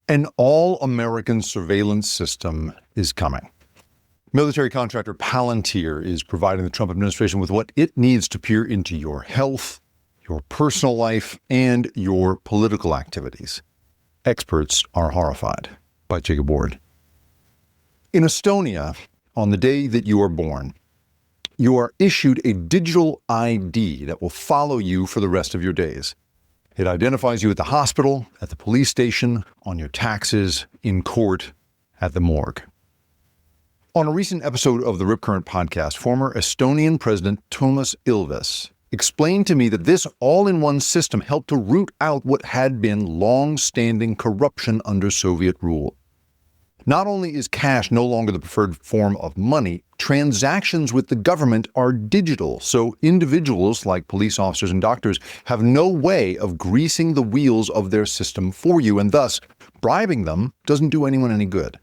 An all-American surveillance system is coming. Military contractor Palantir is providing the Trump administration with what it needs to peer into your health, your personal life, and your political activities. Experts are horrified. By Jacob Ward. In Estonia, on the day that you are born, you are issued a digital ID that will follow you for the rest of your days. It identifies you at the hospital, at the police station, on your taxes, in court, at the morgue. On a recent episode of the Rip Current podcast, former Estonian President Toomas Ilves explained to me that this all-in-one system helped to root out what had been long-standing corruption under Soviet rule. Not only is cash no longer the preferred form of money, transactions with the government are digital, so individuals like police officers and doctors have no way of greasing the wheels of their system for you, and thus bribing them doesn't do anyone any good.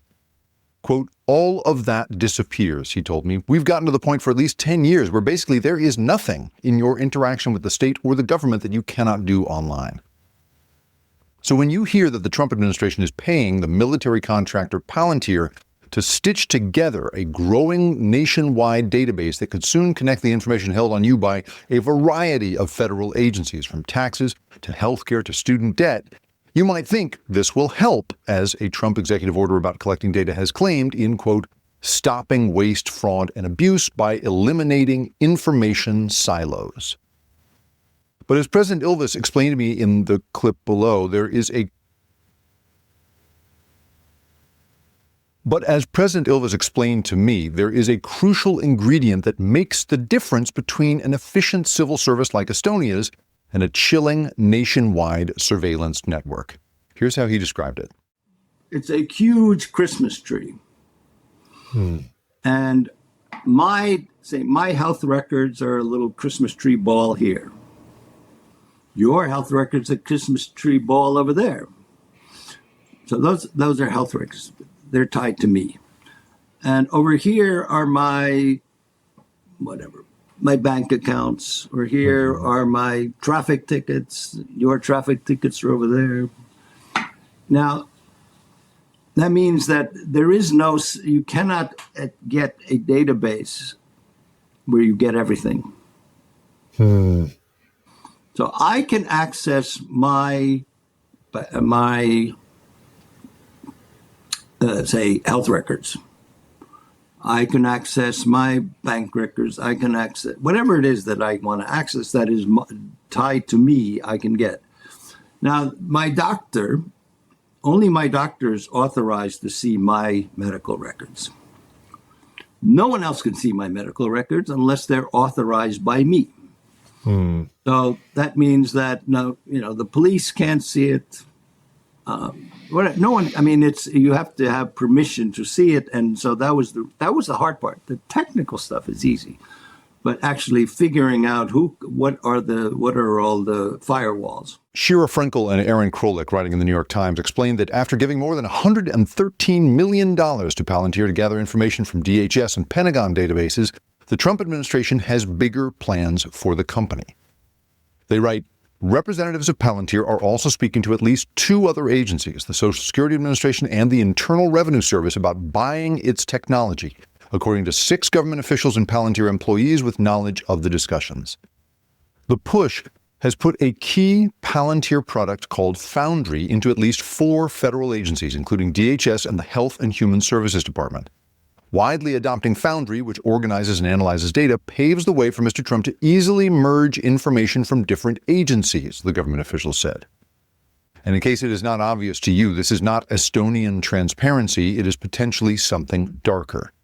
Quote, all of that disappears, he told me. We've gotten to the point for at least 10 years where basically there is nothing in your interaction with the state or the government that you cannot do online. So when you hear that the Trump administration is paying the military contractor Palantir to stitch together a growing nationwide database that could soon connect the information held on you by a variety of federal agencies, from taxes to healthcare to student debt, you might think this will help, as a Trump executive order about collecting data has claimed, in, quote, stopping waste, fraud, and abuse by eliminating information silos. But as President Ilves explained to me in the clip below, as President Ilves explained to me, there is a crucial ingredient that makes the difference between an efficient civil service like Estonia's and a chilling nationwide surveillance network. Here's how he described it. It's a huge Christmas tree. And my health records are a little Christmas tree ball here. Your health records a Christmas tree ball over there. So those are health records. They're tied to me. And over here are my bank accounts. Or here are my traffic tickets. Your traffic tickets are over there. Now, that means that you cannot get a database where you get everything. So I can access my health records. I can access my bank records. I can access whatever it is that I want to access that is tied to me, I can get. Now, only my doctor is authorized to see my medical records. No one else can see my medical records unless they're authorized by me. So that means that the police can't see it. No one. I mean, you have to have permission to see it, and so that was the hard part. The technical stuff is easy, but actually figuring out what are all the firewalls. Shira Frankel and Aaron Krolik, writing in the New York Times, explained that after giving more than $113 million to Palantir to gather information from DHS and Pentagon databases, the Trump administration has bigger plans for the company. They write, representatives of Palantir are also speaking to at least two other agencies, the Social Security Administration and the Internal Revenue Service, about buying its technology, according to 6 government officials and Palantir employees with knowledge of the discussions. The push has put a key Palantir product called Foundry into at least 4 federal agencies, including DHS and the Health and Human Services Department. Widely adopting Foundry, which organizes and analyzes data, paves the way for Mr. Trump to easily merge information from different agencies, the government officials said. And in case it is not obvious to you, this is not Estonian transparency. It is potentially something darker.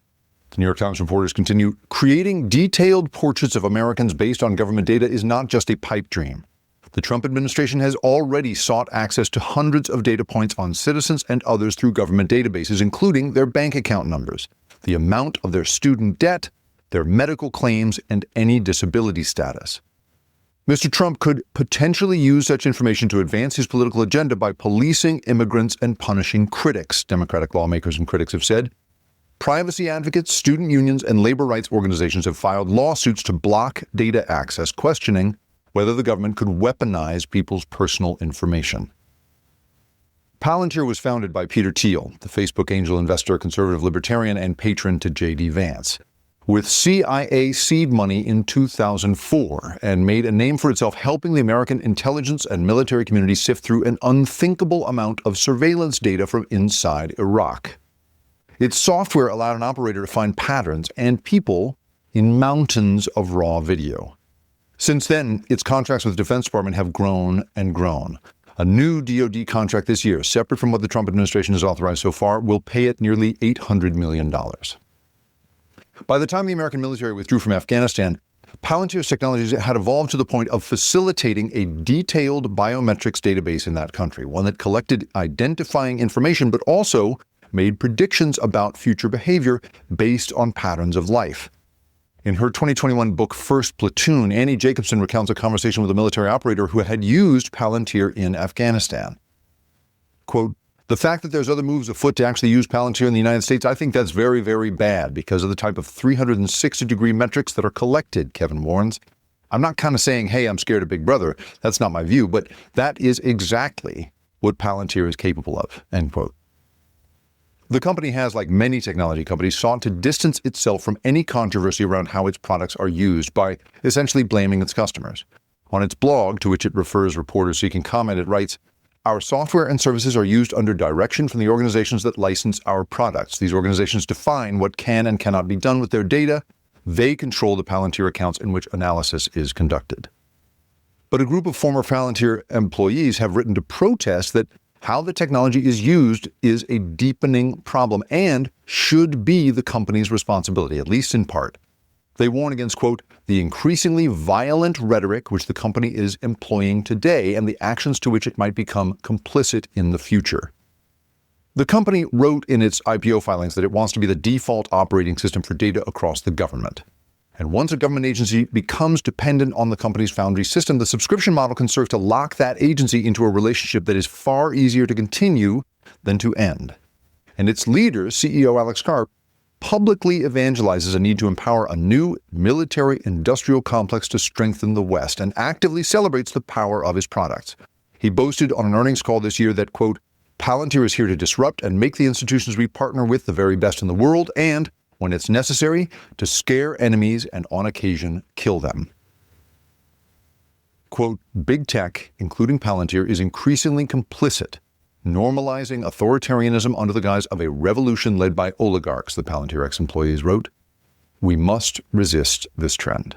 The New York Times reporters continue, creating detailed portraits of Americans based on government data is not just a pipe dream. The Trump administration has already sought access to hundreds of data points on citizens and others through government databases, including their bank account numbers, the amount of their student debt, their medical claims, and any disability status. Mr. Trump could potentially use such information to advance his political agenda by policing immigrants and punishing critics, Democratic lawmakers and critics have said. Privacy advocates, student unions, and labor rights organizations have filed lawsuits to block data access, questioning whether the government could weaponize people's personal information. Palantir was founded by Peter Thiel, the Facebook angel investor, conservative libertarian, and patron to J.D. Vance, with CIA seed money in 2004, and made a name for itself helping the American intelligence and military community sift through an unthinkable amount of surveillance data from inside Iraq. Its software allowed an operator to find patterns and people in mountains of raw video. Since then, its contracts with the Defense Department have grown and grown. A new DoD contract this year, separate from what the Trump administration has authorized so far, will pay it nearly $800 million. By the time the American military withdrew from Afghanistan, Palantir's technologies had evolved to the point of facilitating a detailed biometrics database in that country, one that collected identifying information but also made predictions about future behavior based on patterns of life. In her 2021 book, First Platoon, Annie Jacobson recounts a conversation with a military operator who had used Palantir in Afghanistan. Quote, "The fact that there's other moves afoot to actually use Palantir in the United States, I think that's very, very bad because of the type of 360-degree metrics that are collected," Kevin warns. "I'm not kind of saying, hey, I'm scared of Big Brother. That's not my view, but that is exactly what Palantir is capable of," end quote. The company has, like many technology companies, sought to distance itself from any controversy around how its products are used by essentially blaming its customers. On its blog, to which it refers reporters seeking comment, it writes, "Our software and services are used under direction from the organizations that license our products. These organizations define what can and cannot be done with their data. They control the Palantir accounts in which analysis is conducted." But a group of former Palantir employees have written to protest that how the technology is used is a deepening problem and should be the company's responsibility, at least in part. They warn against, quote, "the increasingly violent rhetoric which the company is employing today and the actions to which it might become complicit in the future." The company wrote in its IPO filings that it wants to be the default operating system for data across the government. And once a government agency becomes dependent on the company's Foundry system, the subscription model can serve to lock that agency into a relationship that is far easier to continue than to end. And its leader, CEO Alex Karp, publicly evangelizes a need to empower a new military-industrial complex to strengthen the West and actively celebrates the power of his products. He boasted on an earnings call this year that, quote, "Palantir is here to disrupt and make the institutions we partner with the very best in the world and, when it's necessary, to scare enemies and on occasion kill them." Quote, "Big tech, including Palantir, is increasingly complicit, normalizing authoritarianism under the guise of a revolution led by oligarchs," the Palantir ex-employees wrote. "We must resist this trend."